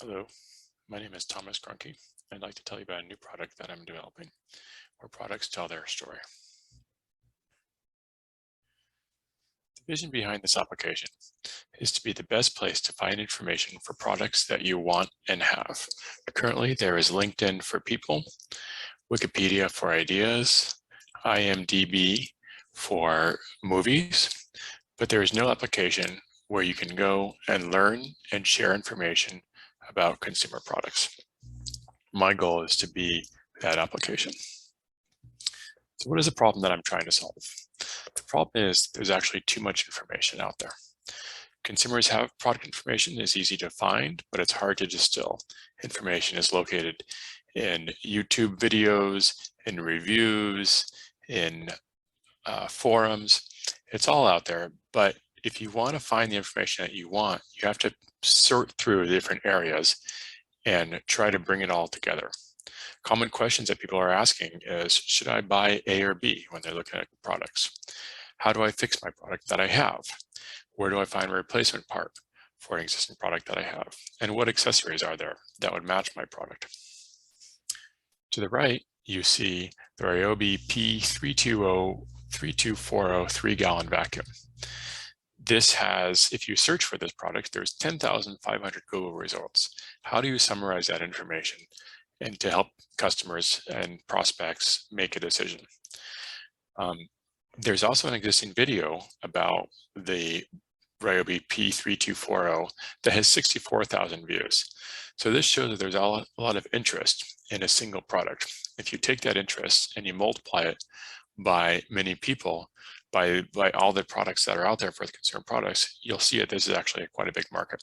Hello, my name is Thomas Greunke. I'd like to tell you about a new product that I'm developing, where products tell their story. The vision behind this application is to be the best place to find information for products that you want and have. Currently, there is LinkedIn for people, Wikipedia for ideas, IMDb for movies, but there is no application where you can go and learn and share information about consumer products. My goal is to be that application. So what is the problem that I'm trying to solve? The problem is there's actually too much information out there. Consumers have product information. It's easy to find, but it's hard to distill. Information is located in YouTube videos, in reviews, in forums. It's all out there, but if you want to find the information that you want, you have to sort through the different areas and try to bring it all together. Common questions that people are asking is, should I buy A or B when they're looking at products? How do I fix my product that I have? Where do I find a replacement part for an existing product that I have? And what accessories are there that would match my product? To the right, you see the Ryobi P320 3240 3-gallon vacuum. This has, if you search for this product, there's 10,500 Google results. How do you summarize that information and to help customers and prospects make a decision? There's also an existing video about the Ryobi P3240 that has 64,000 views. So this shows that there's a lot of interest in a single product. If you take that interest and you multiply it by many people, by all the products that are out there for the consumer products, you'll see that this is actually quite a big market.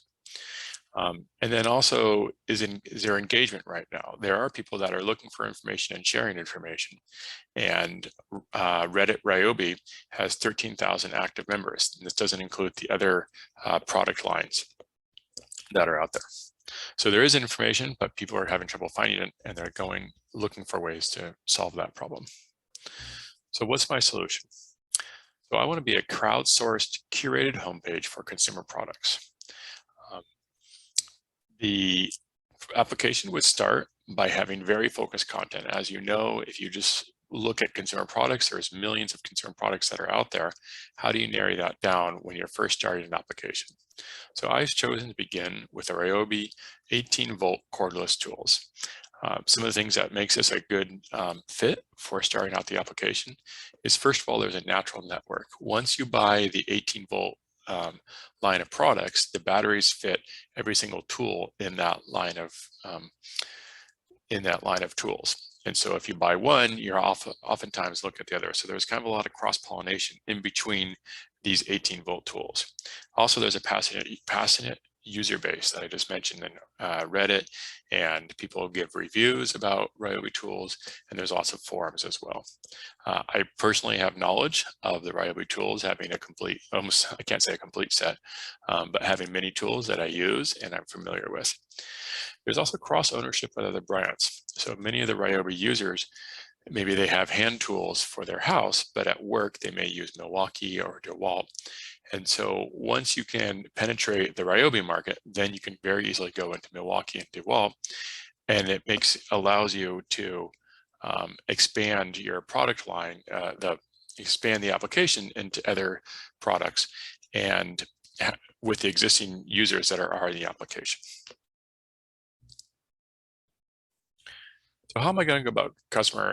And then also, is there engagement right now? There are people that are looking for information and sharing information. And Reddit Ryobi has 13,000 active members. And this doesn't include the other product lines that are out there. So there is information, but people are having trouble finding it, and they're looking for ways to solve that problem. So what's my solution? So I want to be a crowdsourced, curated homepage for consumer products. The application would start by having very focused content. As you know, if you just look at consumer products, there's millions of consumer products that are out there. How do you narrow that down when you're first starting an application? So I've chosen to begin with the Ryobi 18-volt cordless tools. Some of the things that makes this a good fit for starting out the application is, first of all, there's a natural network. Once you buy the 18-volt line of products, the batteries fit every single tool in that line of tools. And so if you buy one, you're oftentimes look at the other. So there's kind of a lot of cross-pollination in between these 18-volt tools. Also, there's a passionate user base that I just mentioned in Reddit, and people give reviews about Ryobi tools, and there's lots of forums as well. I personally have knowledge of the Ryobi tools, having a complete, almost, I can't say a complete set, but having many tools that I use and I'm familiar with. There's also cross-ownership with other brands. So many of the Ryobi users, maybe they have hand tools for their house, but at work they may use Milwaukee or DeWalt. And so once you can penetrate the Ryobi market, then you can very easily go into Milwaukee and DeWalt, and it allows you to expand your product line, expand the application into other products, and with the existing users that are already in the application. So how am I going to go about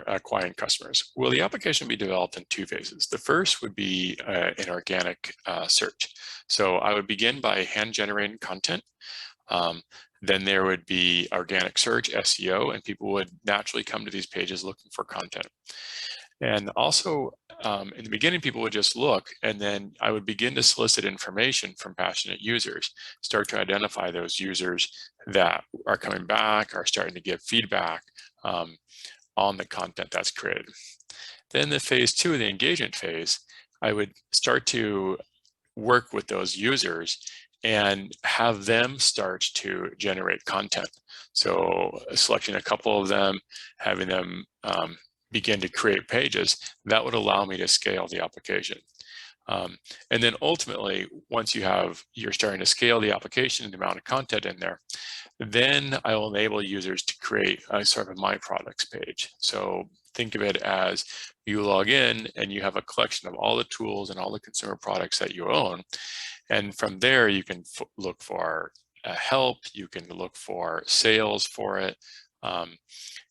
acquiring customers? Well, the application will be developed in two phases. The first would be an organic search. So I would begin by hand-generating content. Then there would be organic search, SEO, and people would naturally come to these pages looking for content. And also, in the beginning, people would just look, and then I would begin to solicit information from passionate users, start to identify those users that are coming back, are starting to give feedback on the content that's created. Then the phase two, the engagement phase, I would start to work with those users and have them start to generate content. So selecting a couple of them, having them begin to create pages, that would allow me to scale the application. And then ultimately, once you're starting to scale the application and the amount of content in there, Then I will enable users to create a sort of my products page. So think of it as you log in and you have a collection of all the tools and all the consumer products that you own. And from there, you can look for help, you can look for sales for it.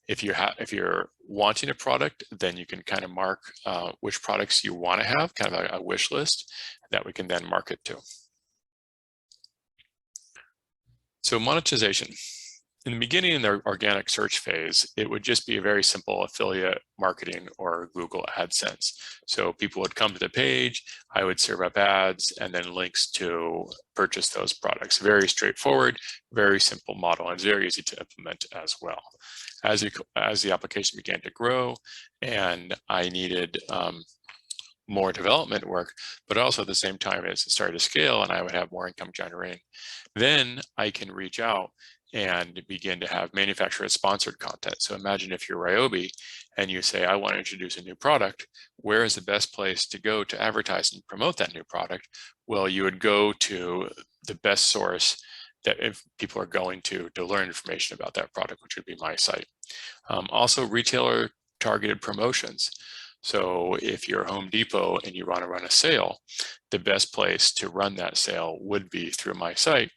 If you're wanting a product, then you can kind of mark which products you want to have, kind of a wish list that we can then market to. So monetization. In the beginning, in the organic search phase, it would just be a very simple affiliate marketing or Google AdSense. So people would come to the page, I would serve up ads and then links to purchase those products. Very straightforward, very simple model, and it's very easy to implement as well. As the application began to grow and I needed more development work, but also at the same time as it started to scale and I would have more income generating, then I can reach out and begin to have manufacturer sponsored content. So imagine if you're Ryobi and you say, I want to introduce a new product, where is the best place to go to advertise and promote that new product? Well, you would go to the best source that if people are going to learn information about that product, which would be my site. Also retailer targeted promotions. So if you're Home Depot and you want to run a sale, the best place to run that sale would be through my site,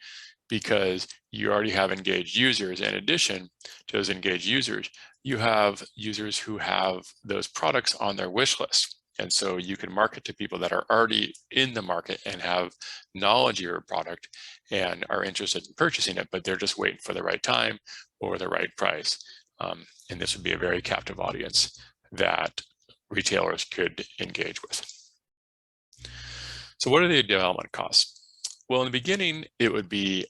because you already have engaged users. In addition to those engaged users, you have users who have those products on their wish list. And so you can market to people that are already in the market and have knowledge of your product and are interested in purchasing it, but they're just waiting for the right time or the right price. And this would be a very captive audience that retailers could engage with. So what are the development costs? Well, in the beginning, it would be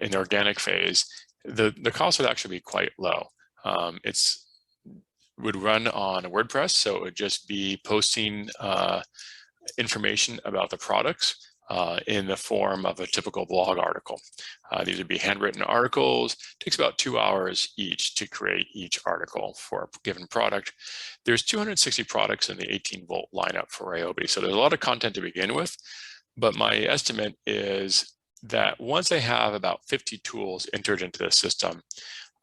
in the organic phase, the cost would actually be quite low. Would run on a WordPress, so it would just be posting information about the products in the form of a typical blog article. These would be handwritten articles. It takes about 2 hours each to create each article for a given product. There's 260 products in the 18-volt lineup for Ryobi, so there's a lot of content to begin with. But my estimate is that once I have about 50 tools entered into the system,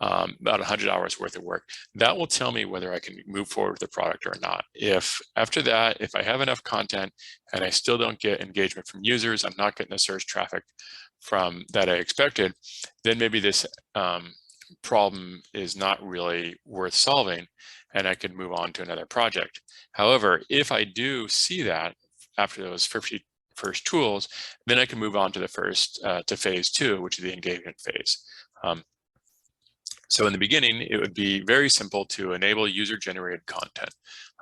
about 100 hours worth of work, that will tell me whether I can move forward with the product or not. If after that, if I have enough content and I still don't get engagement from users, I'm not getting the search traffic from that I expected, then maybe this problem is not really worth solving and I can move on to another project. However, if I do see that after those 50 first tools, then I can move on to the to phase 2, which is the engagement phase. So in the beginning, it would be very simple to enable user-generated content.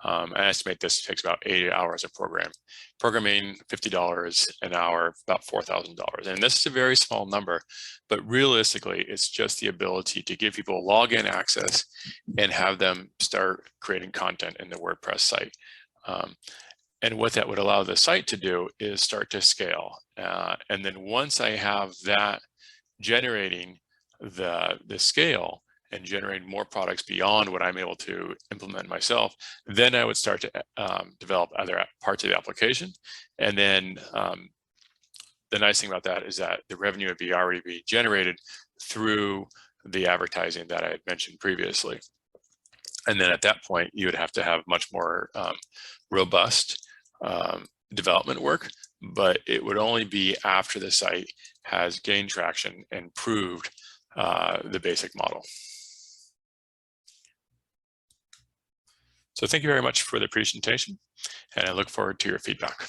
I estimate this takes about 80 hours of programming, $50 an hour, about $4,000. And this is a very small number, but realistically, it's just the ability to give people login access and have them start creating content in the WordPress site. And what that would allow the site to do is start to scale. And then once I have that generating the scale and generate more products beyond what I'm able to implement myself, then I would start to develop other parts of the application. And then the nice thing about that is that the revenue would be already be generated through the advertising that I had mentioned previously. And then at that point, you would have to have much more robust development work, but it would only be after the site has gained traction and proved the basic model. So thank you very much for the presentation, and I look forward to your feedback.